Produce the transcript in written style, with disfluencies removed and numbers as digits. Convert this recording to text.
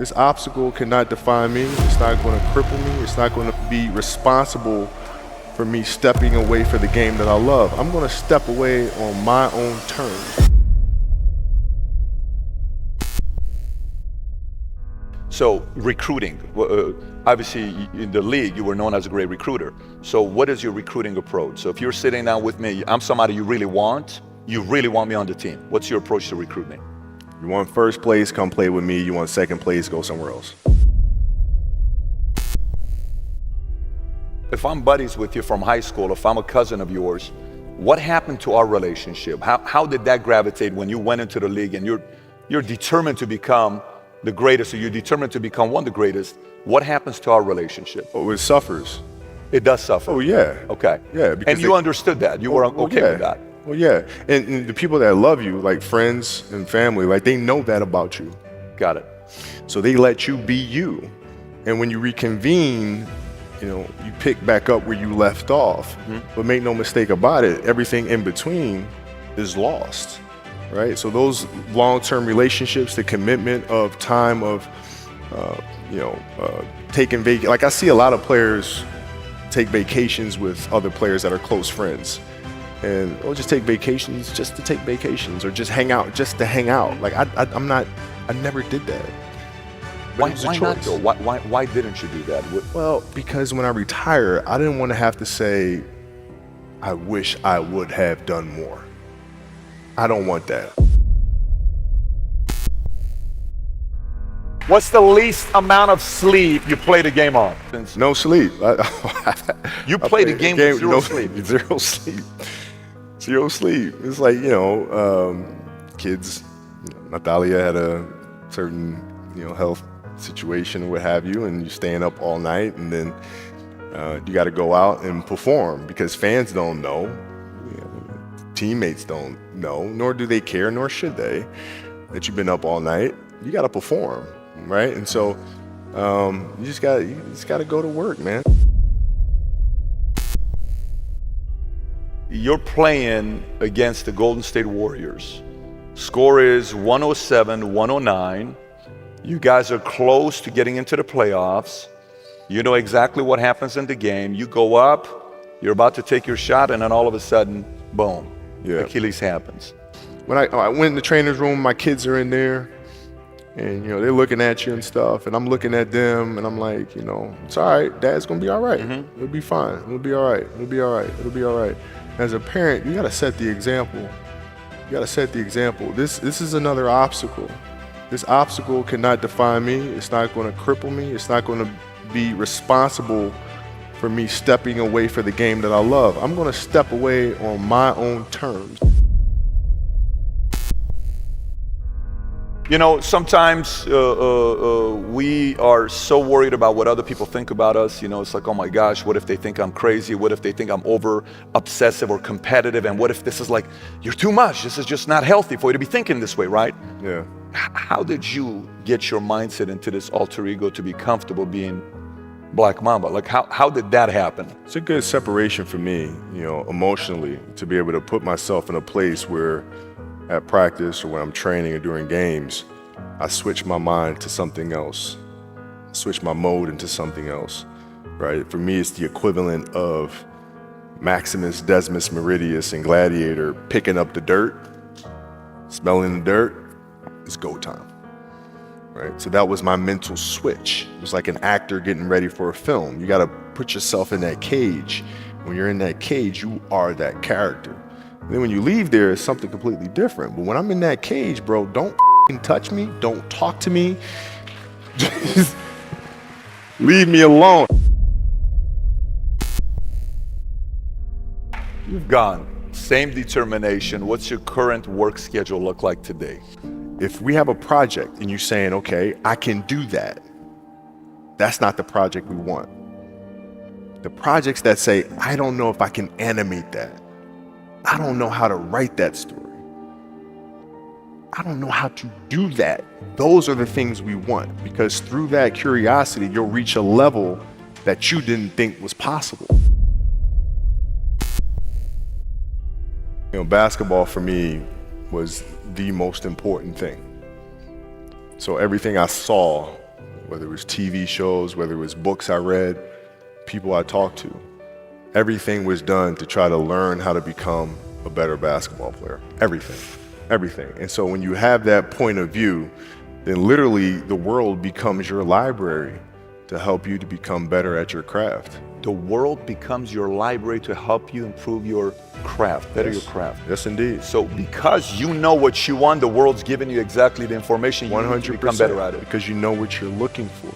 This obstacle cannot define me. It's not going to cripple me. It's not going to be responsible for me stepping away for the game that I love. I'm going to step away on my own terms. So recruiting, obviously in the league, you were known as a great recruiter. So what is your recruiting approach? So if you're sitting down with me, I'm somebody you really want me on the team. What's your approach to recruitment? You want first place, come play with me. You want second place, go somewhere else. If I'm buddies with you from high school, if I'm a cousin of yours, what happened to our relationship? How did that gravitate when you went into the league and you're determined to become the greatest, or you're determined to become one of the greatest? What happens to our relationship? Oh, it suffers. It does suffer. Oh, yeah. Okay. Yeah. And you understood that. You were okay with that. Well, yeah. And the people that love you, like friends and family, like they know that about you. Got it. So they let you be you. And when you reconvene, you pick back up where you left off. But make no mistake about it, everything in between is lost, right? So those long-term relationships, the commitment of time of, taking vacation. Like I see a lot of players take vacations with other players that are close friends. And or just take vacations just to take vacations, or just hang out just to hang out. Like I never did that. Why not though? Why didn't you do that? Well, because when I retire, I didn't want to have to say, I wish I would have done more. I don't want that. What's the least amount of sleep you played a game on? No sleep. You played a game with zero sleep. Zero sleep. Zero sleep. It's like, kids, Natalia had a certain, health situation or what have you, and you're staying up all night, and then you got to go out and perform because fans don't know, teammates don't know, nor do they care, nor should they, that you've been up all night. You got to perform, right? And so you just got to go to work, man. You're playing against the Golden State Warriors. Score is 107-109. You guys are close to getting into the playoffs. You know exactly what happens in the game. You go up, you're about to take your shot, and then all of a sudden, boom, Achilles happens. When I went in the trainer's room, my kids are in there, and they're looking at you and stuff, and I'm looking at them, and I'm like, it's all right, Dad's gonna be all right. It'll be fine. It'll be all right. It'll be all right. It'll be all right. As a parent, you gotta set the example. You gotta set the example. This is another obstacle. This obstacle cannot define me. It's not gonna cripple me. It's not gonna be responsible for me stepping away for the game that I love. I'm gonna step away on my own terms. Sometimes we are so worried about what other people think about us. It's like, oh my gosh, what if they think I'm crazy? What if they think I'm over obsessive or competitive? And what if this is like, you're too much? This is just not healthy for you to be thinking this way, right? Yeah. How did you get your mindset into this alter ego to be comfortable being Black Mamba? Like, how did that happen? It's a good separation for me, emotionally, to be able to put myself in a place where at practice or when I'm training or during games, I switch my mind to something else, switch my mode into something else, right? For me, it's the equivalent of Maximus Decimus Meridius in Gladiator picking up the dirt, smelling the dirt. It's go time, right? So that was my mental switch. It was like an actor getting ready for a film. You got to put yourself in that cage. When you're in that cage, you are that character. And then when you leave there, it's something completely different. But when I'm in that cage, bro, don't touch me. Don't talk to me. Just leave me alone. You've gone. Same determination. What's your current work schedule look like today? If we have a project and you're saying, okay, I can do that, that's not the project we want. The projects that say, I don't know if I can animate that. I don't know how to write that story. I don't know how to do that. Those are the things we want, because through that curiosity, you'll reach a level that you didn't think was possible. Basketball for me was the most important thing. So everything I saw whether it was TV shows, whether it was books I read, people I talked to. Everything was done to try to learn how to become a better basketball player. Everything. And so when you have that point of view, then literally the world becomes your library to help you to become better at your craft. The world becomes your library to help you improve your craft, better your craft. Yes, indeed. So because you know what you want, the world's giving you exactly the information you need to become better at it. Because you know what you're looking for.